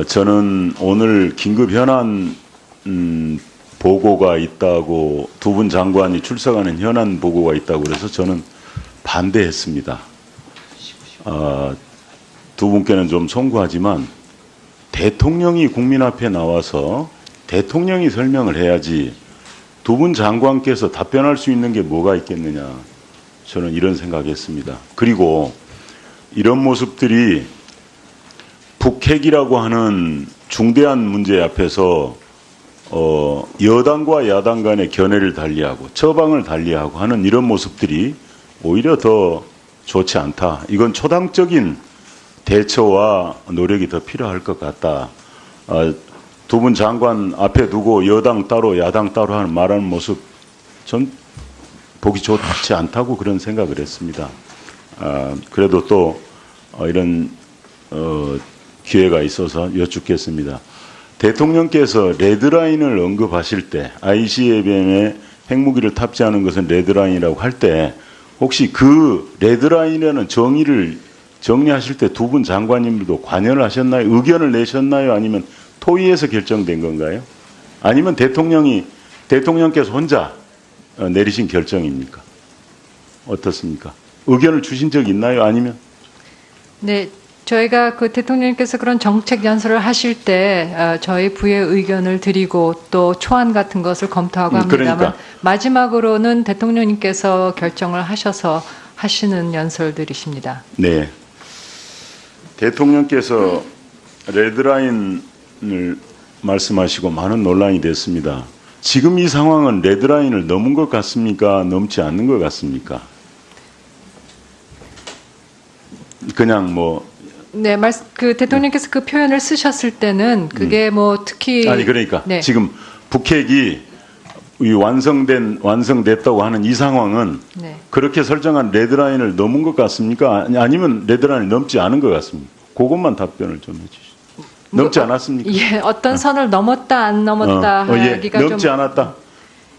저는 오늘 긴급 현안 보고가 있다고 두 분 장관이 출석하는 현안 보고가 있다고 그래서 저는 반대했습니다. 두 분께는 좀 송구하지만 대통령이 국민 앞에 나와서 대통령이 설명을 해야지 두 분 장관께서 답변할 수 있는 게 뭐가 있겠느냐, 저는 이런 생각했습니다. 그리고 이런 모습들이 북핵이라고 하는 중대한 문제 앞에서 여당과 야당 간의 견해를 달리하고 처방을 달리하고 하는 이런 모습들이 오히려 더 좋지 않다. 이건 초당적인 대처와 노력이 더 필요할 것 같다. 두 분 장관 앞에 두고 여당 따로 야당 따로 하는 말하는 모습 전 보기 좋지 않다고 그런 생각을 했습니다. 그래도 또 이런 기회가 있어서 여쭙겠습니다. 대통령께서 레드라인을 언급하실 때 ICBM에 핵무기를 탑재하는 것은 레드라인이라고 할 때 혹시 그 레드라인이라는 정의를 정리하실 때 두 분 장관님들도 관여를 하셨나요? 의견을 내셨나요? 아니면 토의에서 결정된 건가요? 아니면 대통령께서 혼자 내리신 결정입니까? 어떻습니까? 의견을 주신 적 있나요? 아니면? 네, 저희가 그 대통령께서 그런 정책 연설을 하실 때 저희 부의 의견을 드리고 또 초안 같은 것을 검토하고 합니다만 그러니까. 마지막으로는 대통령님께서 결정을 하셔서 하시는 연설들이십니다. 네. 대통령께서 레드라인을 말씀하시고 많은 논란이 됐습니다. 지금 이 상황은 레드라인을 넘은 것 같습니까? 넘지 않는 것 같습니까? 그냥 뭐. 네, 그 대통령께서 그 표현을 쓰셨을 때는 그게 뭐 특히. 아니, 그러니까. 네. 지금 북핵이 완성됐다고 하는 이 상황은 네. 그렇게 설정한 레드라인을 넘은 것 같습니까? 아니면 레드라인을 넘지 않은 것 같습니까? 그것만 답변을 좀 해주시죠. 넘지 않았습니까? 예, 어떤 선을 넘었다 안 넘었다 하기가 넘지 좀. 않았다.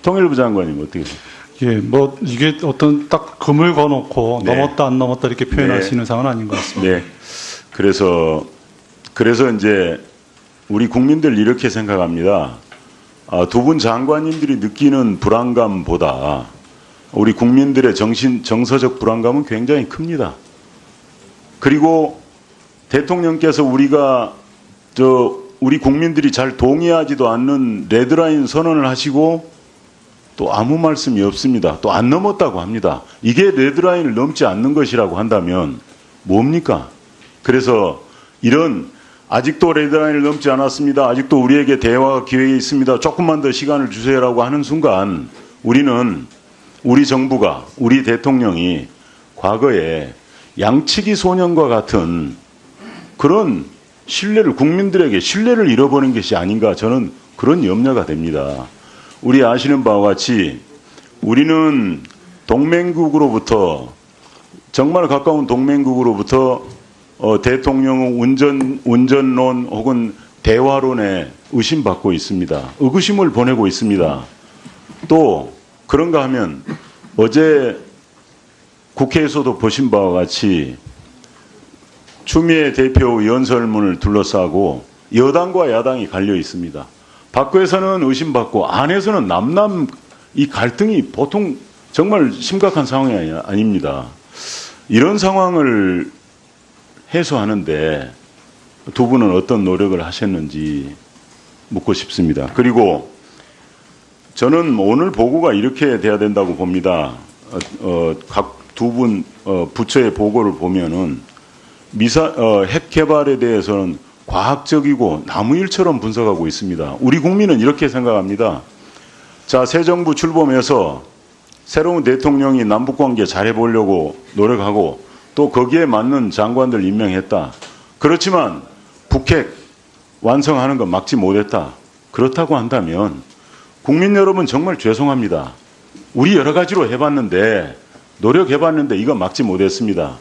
통일부 장관님 어떻게 보세요? 예, 뭐 이게 어떤 딱 금을 거놓고 네. 넘었다 안 넘었다 이렇게 표현할 네. 수 있는 상황은 아닌 것 같습니다. 네. 그래서 이제 우리 국민들 이렇게 생각합니다. 두 분 장관님들이 느끼는 불안감보다 우리 국민들의 정서적 불안감은 굉장히 큽니다. 그리고 대통령께서 우리 국민들이 잘 동의하지도 않는 레드라인 선언을 하시고 또 아무 말씀이 없습니다. 또 안 넘었다고 합니다. 이게 레드라인을 넘지 않는 것이라고 한다면 뭡니까? 그래서 아직도 레드라인을 넘지 않았습니다. 아직도 우리에게 대화 기회가 있습니다. 조금만 더 시간을 주세요라고 하는 순간 우리 정부가, 우리 대통령이 과거에 양치기 소년과 같은 그런 국민들에게 신뢰를 잃어버린 것이 아닌가, 저는 그런 염려가 됩니다. 우리 아시는 바와 같이 우리는 동맹국으로부터, 정말 가까운 동맹국으로부터 대통령 운전론 혹은 대화론에 의심받고 있습니다. 의구심을 보내고 있습니다. 또 그런가 하면 어제 국회에서도 보신 바와 같이 추미애 대표 연설문을 둘러싸고 여당과 야당이 갈려 있습니다. 밖에서는 의심받고 안에서는 이 갈등이 보통 정말 심각한 상황이 아닙니다. 이런 상황을 해소하는데 두 분은 어떤 노력을 하셨는지 묻고 싶습니다. 그리고 저는 오늘 보고가 이렇게 돼야 된다고 봅니다. 각 두 분 부처의 보고를 보면은 핵 개발에 대해서는 과학적이고 나무일처럼 분석하고 있습니다. 우리 국민은 이렇게 생각합니다. 자, 새 정부 출범해서 새로운 대통령이 남북관계 잘해보려고 노력하고 또 거기에 맞는 장관들 임명했다. 그렇지만 북핵 완성하는 거 막지 못했다. 그렇다고 한다면 국민 여러분 정말 죄송합니다. 우리 여러 가지로 노력해봤는데 이거 막지 못했습니다.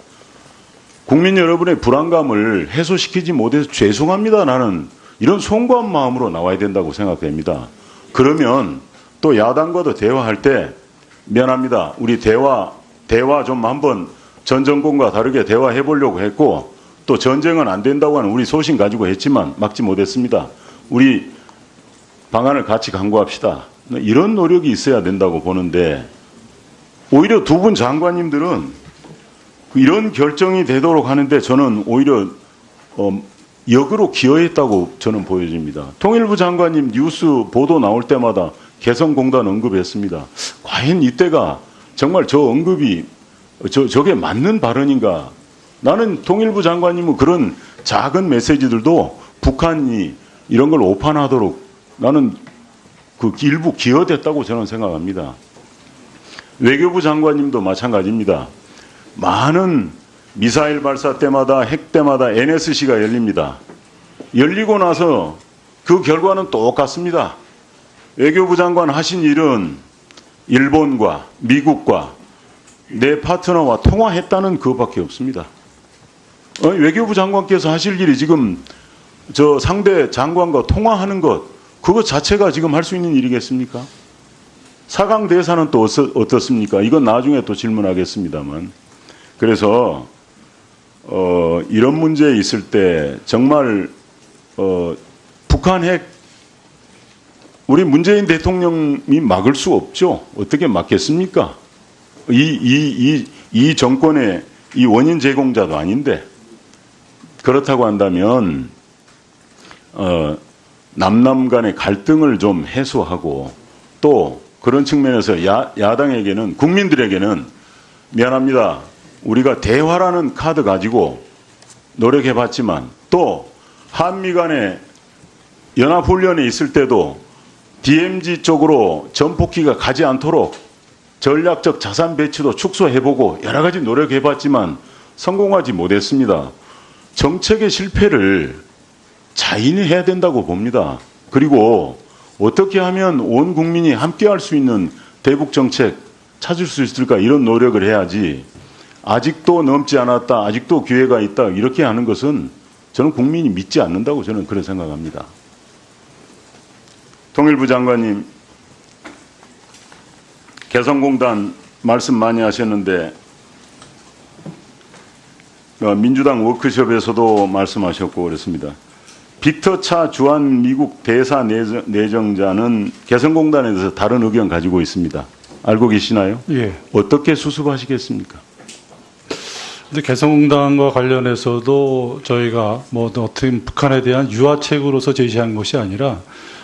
국민 여러분의 불안감을 해소시키지 못해서 죄송합니다. 나는 이런 송구한 마음으로 나와야 된다고 생각됩니다. 그러면 또 야당과도 대화할 때 미안합니다. 우리 대화 좀 한번 전 정권과 다르게 대화해 보려고 했고 또 전쟁은 안 된다고 하는 우리 소신 가지고 했지만 막지 못했습니다. 우리 방안을 같이 강구합시다. 이런 노력이 있어야 된다고 보는데 오히려 두 분 장관님들은 이런 결정이 되도록 하는데 저는 오히려 역으로 기여했다고 저는 보여집니다. 통일부 장관님 뉴스 보도 나올 때마다 개성공단 언급했습니다. 과연 이때가 정말 저 언급이 저게 맞는 발언인가? 나는 통일부 장관님은 그런 작은 메시지들도 북한이 이런 걸 오판하도록 나는 그 일부 기여됐다고 저는 생각합니다. 외교부 장관님도 마찬가지입니다. 많은 미사일 발사 때마다 핵 때마다 NSC가 열립니다. 열리고 나서 그 결과는 똑같습니다. 외교부 장관 하신 일은 일본과 미국과 내 파트너와 통화했다는 그것밖에 없습니다. 외교부 장관께서 하실 일이 지금 저 상대 장관과 통화하는 것 그것 자체가 지금 할 수 있는 일이겠습니까? 사강 대사는 또 어떻습니까? 이건 나중에 또 질문하겠습니다만. 그래서 이런 문제에 있을 때 정말 북한 핵 우리 문재인 대통령이 막을 수 없죠. 어떻게 막겠습니까? 이 정권의 이 원인 제공자도 아닌데 그렇다고 한다면 남남 간의 갈등을 좀 해소하고 또 그런 측면에서 야당에게는 국민들에게는 미안합니다. 우리가 대화라는 카드 가지고 노력해봤지만 또 한미 간의 연합훈련에 있을 때도 DMZ 쪽으로 전폭기가 가지 않도록 전략적 자산 배치도 축소해보고 여러 가지 노력해봤지만 성공하지 못했습니다. 정책의 실패를 자인해야 된다고 봅니다. 그리고 어떻게 하면 온 국민이 함께할 수 있는 대북 정책 찾을 수 있을까 이런 노력을 해야지 아직도 넘지 않았다, 아직도 기회가 있다 이렇게 하는 것은 저는 국민이 믿지 않는다고 저는 그렇게 생각합니다. 통일부 장관님, 개성공단 말씀 많이 하셨는데 민주당 워크숍에서도 말씀하셨고 그렇습니다. 빅터 차 주한 미국 대사 내정자는 개성공단에 대해서 다른 의견 가지고 있습니다. 알고 계시나요? 예. 어떻게 수습하시겠습니까? 근데 개성공단과 관련해서도 저희가 뭐 어떻게 북한에 대한 유화책으로서 제시한 것이 아니라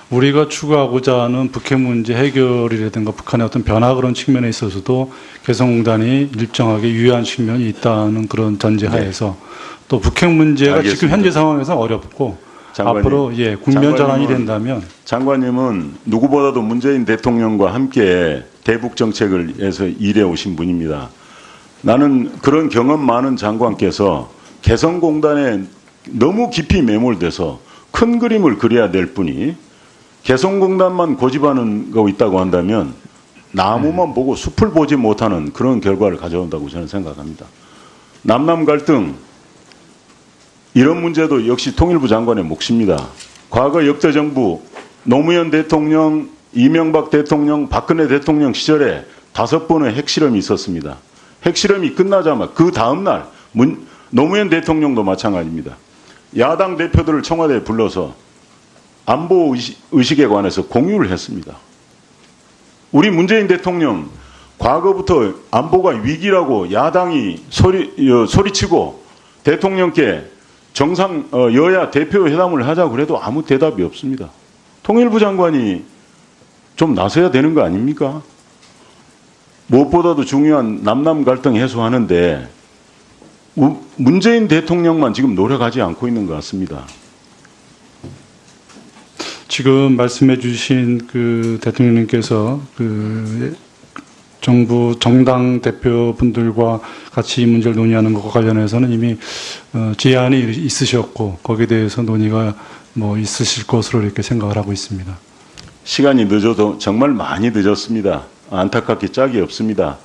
우리가 추구하고자 하는 북핵 문제 해결이라든가 북한의 어떤 변화 그런 측면에 있어서도 개성공단이 일정하게 유효한 측면이 있다는 그런 전제하에서 또 북핵 문제가 알겠습니다. 지금 현재 상황에서 어렵고 장관님, 앞으로 국면 전환이 장관님은- 된다면 장관님은 누구보다도 문재인 대통령과 함께 대북 정책을 해서 일해 오신 분입니다. 나는 그런 경험 많은 장관께서 개성공단에 너무 깊이 매몰돼서 큰 그림을 그려야 될 분이 개성공단만 고집하는 거 있다고 한다면 나무만 보고 숲을 보지 못하는 그런 결과를 가져온다고 저는 생각합니다. 남남 갈등 이런 문제도 역시 통일부 장관의 몫입니다. 과거 역대 정부 노무현 대통령, 이명박 대통령, 박근혜 대통령 시절에 5번의 핵실험이 있었습니다. 핵실험이 끝나자마자 그 다음날 노무현 대통령도 마찬가지입니다. 야당 대표들을 청와대에 불러서 안보 의식에 관해서 공유를 했습니다. 우리 문재인 대통령 과거부터 안보가 위기라고 야당이 소리치고 대통령께 여야 대표 회담을 하자고 그래도 아무 대답이 없습니다. 통일부 장관이 좀 나서야 되는 거 아닙니까? 무엇보다도 중요한 남남 갈등 해소하는데 문재인 대통령만 지금 노력하지 않고 있는 것 같습니다. 지금 말씀해 주신 그 대통령님께서 그 정부 정당 대표분들과 같이 이 문제를 논의하는 것과 관련해서는 이미 제안이 있으셨고 거기에 대해서 논의가 뭐 있으실 것으로 이렇게 생각을 하고 있습니다. 시간이 늦어도 정말 많이 늦었습니다. 안타깝게 짝이 없습니다.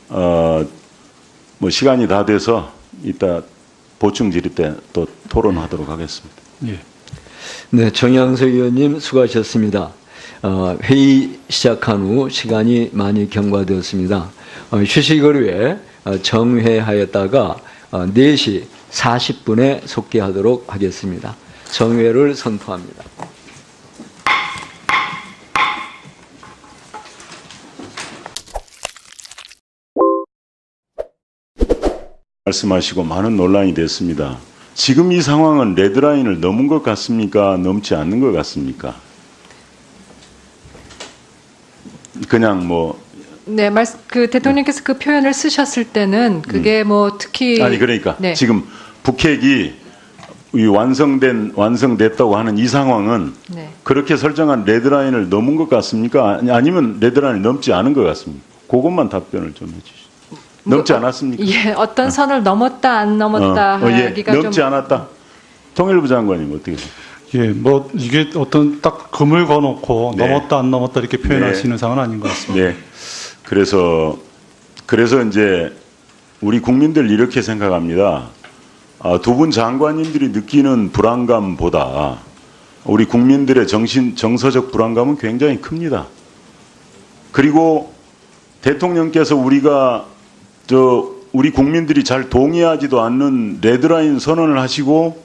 뭐 시간이 다 돼서 이따 보충 질의 때 또 토론하도록 하겠습니다. 예. 네, 정양석 의원님 수고하셨습니다. 회의 시작한 후 시간이 많이 경과되었습니다. 휴식을 위해 정회하였다가 4시 40분에 속개하도록 하겠습니다. 정회를 선포합니다. 말씀하시고 많은 논란이 됐습니다. 지금 이 상황은 레드라인을 넘은 것 같습니까? 넘지 않는 것 같습니까? 그냥 뭐 네, 그 대통령께서 그 표현을 쓰셨을 때는 그게 뭐 특히 아니 그러니까 네. 지금 북핵이 이 완성됐다고 하는 이 상황은 네. 그렇게 설정한 레드라인을 넘은 것 같습니까? 아니면 레드라인을 넘지 않은 것 같습니까? 그것만 답변을 좀 해주시죠. 넘지 않았습니까? 예, 어떤 선을 넘었다 안 넘었다 예, 하기가 넘지 좀 않았다. 통일부 장관님 어떻게 생각하세요? 예, 뭐 이게 어떤 딱 금을 거놓고 네. 넘었다 안 넘었다 이렇게 표현할 네. 수 있는 상황은 아닌 것 같습니다. 네. 그래서 이제 우리 국민들 이렇게 생각합니다. 두 분 장관님들이 느끼는 불안감보다 우리 국민들의 정서적 불안감은 굉장히 큽니다. 그리고 대통령께서 우리 국민들이 잘 동의하지도 않는 레드라인 선언을 하시고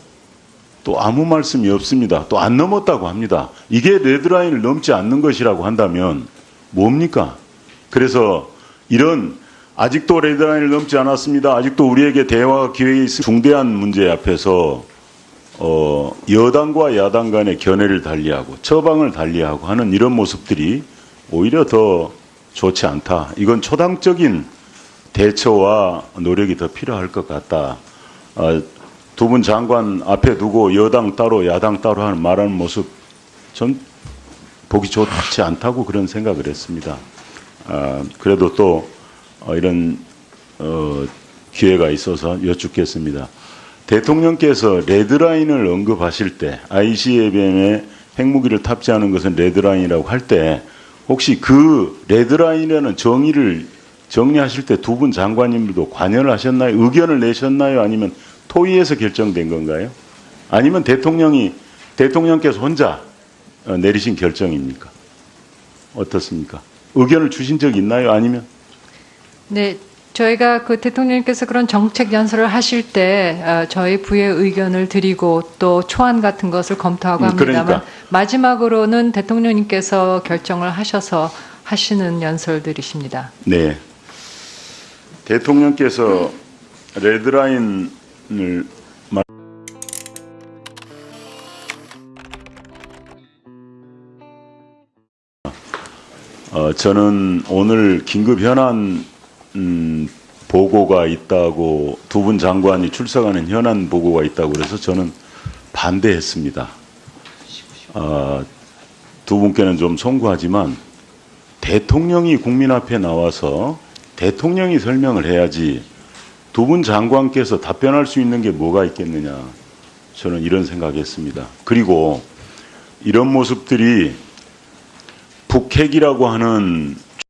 또 아무 말씀이 없습니다. 또 안 넘었다고 합니다. 이게 레드라인을 넘지 않는 것이라고 한다면 뭡니까? 그래서 아직도 레드라인을 넘지 않았습니다. 아직도 우리에게 대화 기회가 있을 중대한 문제 앞에서 여당과 야당 간의 견해를 달리하고 처방을 달리하고 하는 이런 모습들이 오히려 더 좋지 않다. 이건 초당적인 대처와 노력이 더 필요할 것 같다. 두 분 장관 앞에 두고 여당 따로 야당 따로 말하는 모습 전 보기 좋지 않다고 그런 생각을 했습니다. 그래도 또 이런 기회가 있어서 여쭙겠습니다. 대통령께서 레드라인을 언급하실 때 ICBM에 핵무기를 탑재하는 것은 레드라인이라고 할 때 혹시 그 레드라인이라는 정리하실 때 두 분 장관님들도 관여를 하셨나요? 의견을 내셨나요? 아니면 토의에서 결정된 건가요? 아니면 대통령께서 혼자 내리신 결정입니까? 어떻습니까? 의견을 주신 적 있나요? 아니면? 네, 저희가 그 대통령께서 그런 정책 연설을 하실 때 저희 부의 의견을 드리고 또 초안 같은 것을 검토하고 합니다만 그러니까. 마지막으로는 대통령님께서 결정을 하셔서 하시는 연설들이십니다. 네. 대통령께서 레드라인을 저는 오늘 긴급 현안 보고가 있다고 두 분 장관이 출석하는 현안 보고가 있다고 그래서 저는 반대했습니다. 두 분께는 좀 송구하지만 대통령이 국민 앞에 나와서 대통령이 설명을 해야지 두 분 장관께서 답변할 수 있는 게 뭐가 있겠느냐. 저는 이런 생각했습니다. 그리고 이런 모습들이 북핵이라고 하는